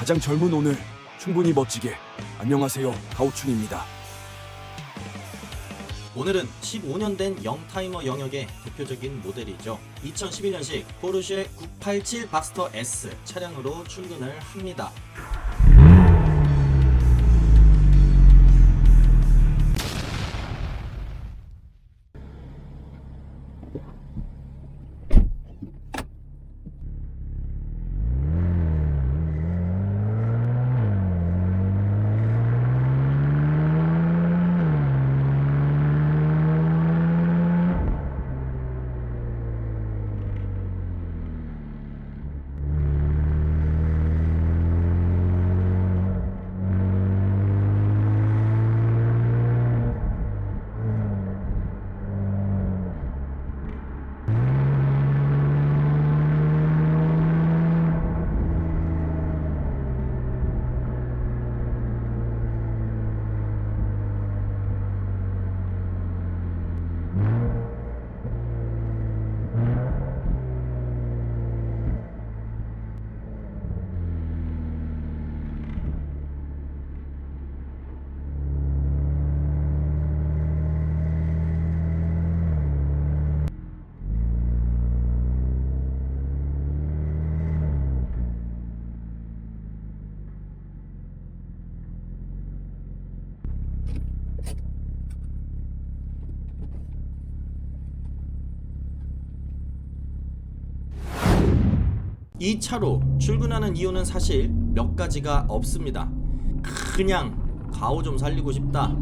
가장 젊은 오늘 충분히 멋지게. 안녕하세요, 가오충입니다. 오늘은 15년 된 영타이머 영역의 대표적인 모델이죠. 2011년식 포르쉐 987 박스터 S 차량으로 출근을 합니다. 이 차로 출근하는 이유는 사실 몇 가지가 없습니다. 그냥 가오 좀 살리고 싶다,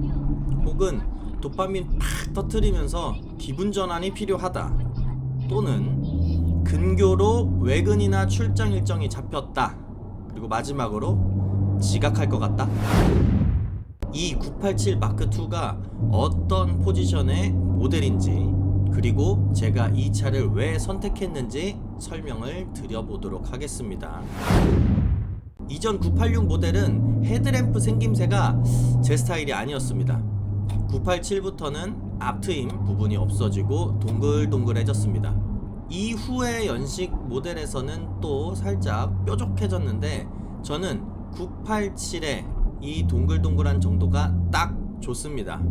혹은 도파민 팍 터트리면서 기분 전환이 필요하다, 또는 근교로 외근이나 출장 일정이 잡혔다, 그리고 마지막으로 지각할 것 같다. 이 987 마크2가 어떤 포지션의 모델인지, 그리고 제가 이 차를 왜 선택했는지 설명을 드려보도록 하겠습니다. 이전 986 모델은 헤드램프 생김새가 제 스타일이 아니었습니다. 987부터는 앞트임 부분이 없어지고 동글동글해졌습니다. 이후의 연식 모델에서는 또 살짝 뾰족해졌는데, 저는 987의 이 동글동글한 정도가 딱 좋습니다.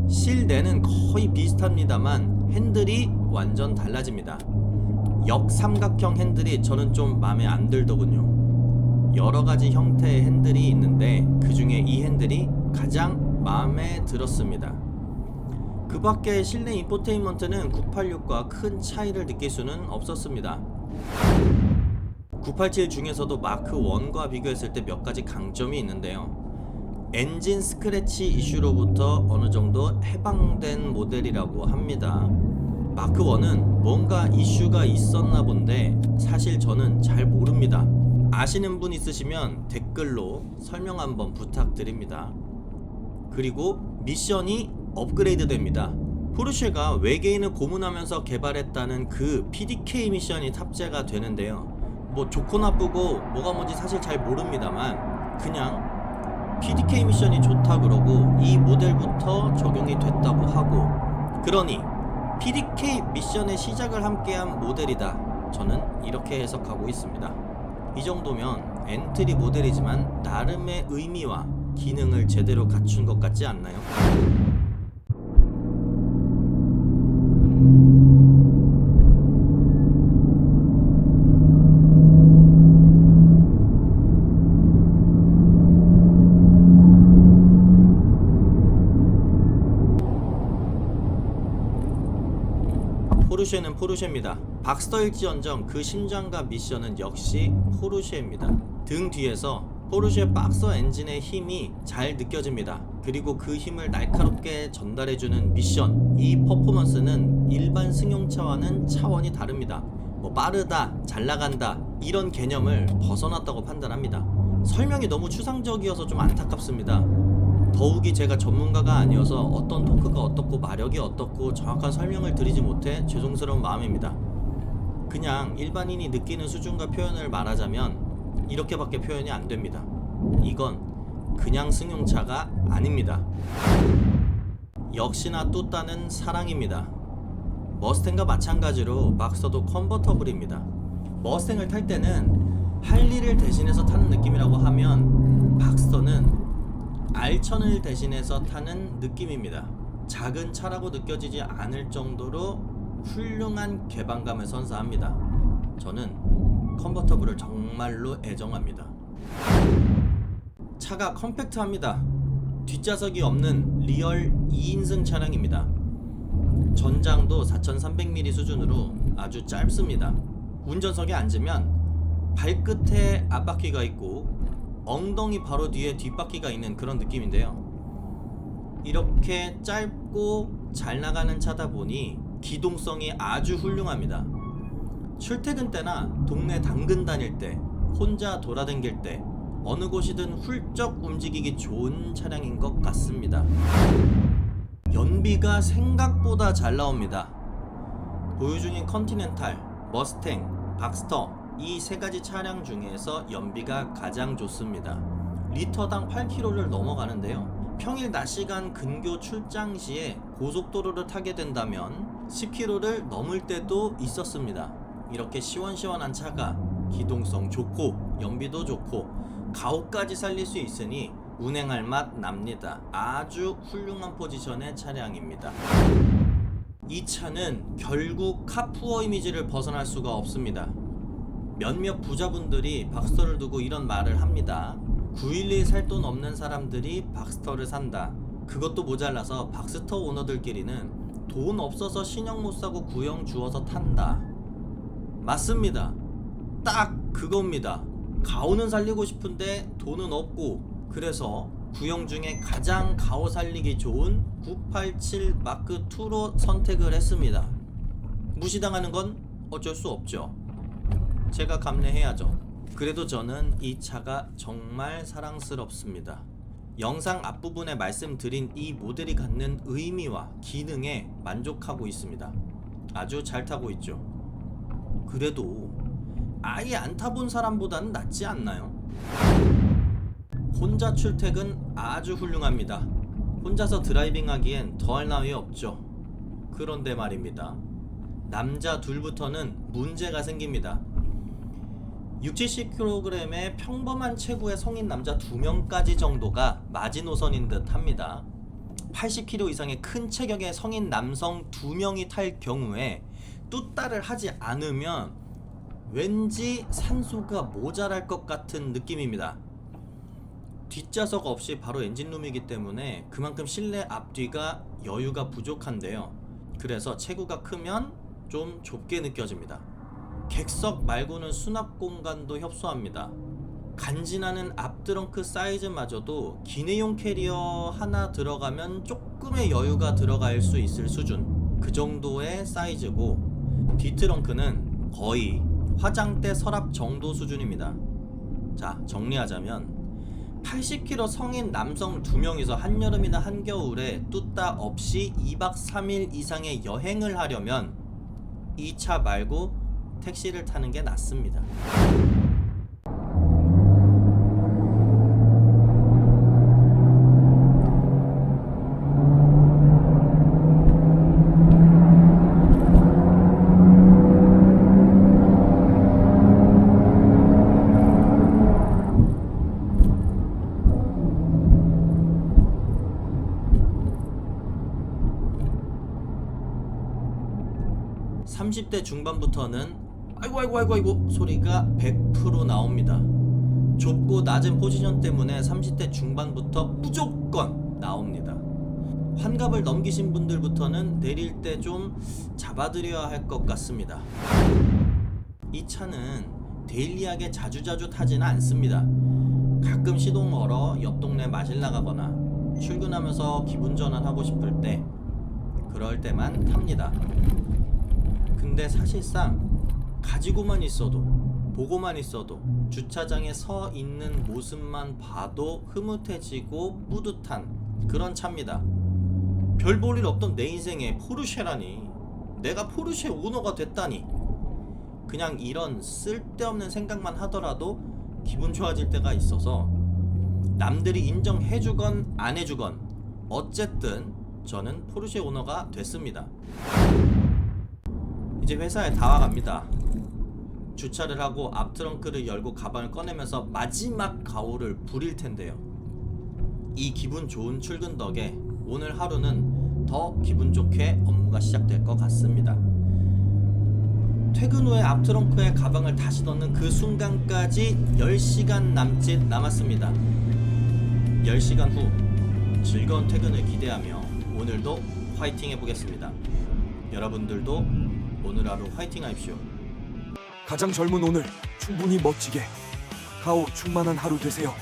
실내는 거의 비슷합니다만 핸들이 완전 달라집니다. 역삼각형 핸들이 저는 좀 마음에 안 들더군요. 여러가지 형태의 핸들이 있는데 그 중에 이 핸들이 가장 마음에 들었습니다. 그 밖에 실내 인포테인먼트는 986과 큰 차이를 느낄 수는 없었습니다. 987 중에서도 마크1과 비교했을 때 몇 가지 강점이 있는데요. 엔진 스크래치 이슈로부터 어느 정도 해방된 모델이라고 합니다. 마크1은 뭔가 이슈가 있었나 본데 사실 저는 잘 모릅니다. 아시는 분 있으시면 댓글로 설명 한번 부탁드립니다. 그리고 미션이 업그레이드 됩니다. 포르쉐가 외계인을 고문하면서 개발했다는 그 PDK 미션이 탑재가 되는데요. 뭐 좋고 나쁘고 뭐가 뭔지 사실 잘 모릅니다만 그냥 PDK 미션이 좋다 그러고 이 모델부터 적용이 됐다고 하고, 그러니 PDK 미션의 시작을 함께한 모델이다, 저는 이렇게 해석하고 있습니다. 이 정도면 엔트리 모델이지만 나름의 의미와 기능을 제대로 갖춘 것 같지 않나요? 포르쉐는 포르쉐입니다. 박스터일지언정 그 심장과 미션은 역시 포르쉐입니다. 등 뒤에서 포르쉐 박서 엔진의 힘이 잘 느껴집니다. 그리고 그 힘을 날카롭게 전달해주는 미션, 이 퍼포먼스는 일반 승용차와는 차원이 다릅니다. 뭐 빠르다, 잘 나간다 이런 개념을 벗어났다고 판단합니다. 설명이 너무 추상적이어서 좀 안타깝습니다. 더욱이 제가 전문가가 아니어서 어떤 토크가 어떻고 마력이 어떻고 정확한 설명을 드리지 못해 죄송스러운 마음입니다. 그냥 일반인이 느끼는 수준과 표현을 말하자면 이렇게밖에 표현이 안 됩니다. 이건 그냥 승용차가 아닙니다. 역시나 뚜따는 사랑입니다. 머스탱과 마찬가지로 박스터도 컨버터블입니다. 머스탱을 탈 때는 할리를 대신해서 타는 느낌이라고 하면 박스터는 알천을 대신해서 타는 느낌입니다. 작은 차라고 느껴지지 않을 정도로 훌륭한 개방감을 선사합니다. 저는 컨버터블을 정말로 애정합니다. 차가 컴팩트합니다. 뒷좌석이 없는 리얼 2인승 차량입니다. 전장도 4300mm 수준으로 아주 짧습니다. 운전석에 앉으면 발끝에 앞바퀴가 있고 엉덩이 바로 뒤에 뒷바퀴가 있는 그런 느낌인데요. 이렇게 짧고 잘 나가는 차다 보니 기동성이 아주 훌륭합니다. 출퇴근 때나 동네 당근 다닐 때, 혼자 돌아다닐 때 어느 곳이든 훌쩍 움직이기 좋은 차량인 것 같습니다. 연비가 생각보다 잘 나옵니다. 보유 중인 컨티넨탈, 머스탱, 박스터 이 세 가지 차량 중에서 연비가 가장 좋습니다. 리터당 8km를 넘어가는데요. 평일 낮 시간 근교 출장 시에 고속도로를 타게 된다면 10km를 넘을 때도 있었습니다. 이렇게 시원시원한 차가 기동성 좋고 연비도 좋고 가옥까지 살릴 수 있으니 운행할 맛 납니다. 아주 훌륭한 포지션의 차량입니다. 이 차는 결국 카푸어 이미지를 벗어날 수가 없습니다. 몇몇 부자분들이 박스터를 두고 이런 말을 합니다. 911 살 돈 없는 사람들이 박스터를 산다. 그것도 모자라서 박스터 오너들끼리는 돈 없어서 신형 못 사고 구형 주워서 탄다. 맞습니다. 딱 그겁니다. 가오는 살리고 싶은데 돈은 없고, 그래서 구형 중에 가장 가오 살리기 좋은 987 마크 2로 선택을 했습니다. 무시당하는 건 어쩔 수 없죠. 제가 감내해야죠. 그래도 저는 이 차가 정말 사랑스럽습니다. 영상 앞부분에 말씀드린 이 모델이 갖는 의미와 기능에 만족하고 있습니다. 아주 잘 타고 있죠. 그래도 아예 안 타본 사람보다는 낫지 않나요? 혼자 출퇴근 아주 훌륭합니다. 혼자서 드라이빙하기엔 더할 나위 없죠. 그런데 말입니다. 남자 둘부터는 문제가 생깁니다. 60-70kg의 평범한 체구의 성인 남자 2명까지 정도가 마지노선인 듯 합니다. 80kg 이상의 큰 체격의 성인 남성 2명이 탈 경우에 뚜따를 하지 않으면 왠지 산소가 모자랄 것 같은 느낌입니다. 뒷좌석 없이 바로 엔진룸이기 때문에 그만큼 실내 앞뒤가 여유가 부족한데요. 그래서 체구가 크면 좀 좁게 느껴집니다. 객석 말고는 수납 공간도 협소합니다. 간지나는 앞트렁크 사이즈마저도 기내용 캐리어 하나 들어가면 조금의 여유가 들어갈 수 있을 수준, 그 정도의 사이즈고, 뒷트렁크는 거의 화장대 서랍 정도 수준입니다. 자, 정리하자면 80kg 성인 남성 2명이서 한여름이나 한겨울에 뚜따 없이 2박 3일 이상의 여행을 하려면 이 차 말고 택시를 타는 게 낫습니다. (30대) 중반부터는 아이고 소리가 100% 나옵니다. 좁고 낮은 포지션 때문에 30대 중반부터 무조건 나옵니다. 환갑을 넘기신 분들부터는 내릴 때 좀 잡아드려야 할 것 같습니다. 이 차는 데일리하게 자주자주 타지는 않습니다. 가끔 시동 걸어 옆 동네 마실 나가거나 출근하면서 기분 전환하고 싶을 때, 그럴 때만 탑니다. 근데 사실상 가지고만 있어도, 보고만 있어도, 주차장에 서 있는 모습만 봐도 흐뭇해지고 뿌듯한 그런 차입니다. 별 볼 일 없던 내 인생에 포르쉐라니, 내가 포르쉐 오너가 됐다니, 그냥 이런 쓸데없는 생각만 하더라도 기분 좋아질 때가 있어서 남들이 인정해주건 안 해주건 어쨌든 저는 포르쉐 오너가 됐습니다. 이제 회사에 다 와갑니다. 주차를 하고 앞 트렁크를 열고 가방을 꺼내면서 마지막 가오를 부릴 텐데요. 이 기분 좋은 출근 덕에 오늘 하루는 더 기분 좋게 업무가 시작될 것 같습니다. 퇴근 후에 앞 트렁크에 가방을 다시 넣는 그 순간까지 10시간 남짓 남았습니다. 10시간 후 즐거운 퇴근을 기대하며 오늘도 화이팅 해보겠습니다. 여러분들도 오늘 하루 화이팅 하십시오. 가장 젊은 오늘 충분히 멋지게 가오 충만한 하루 되세요.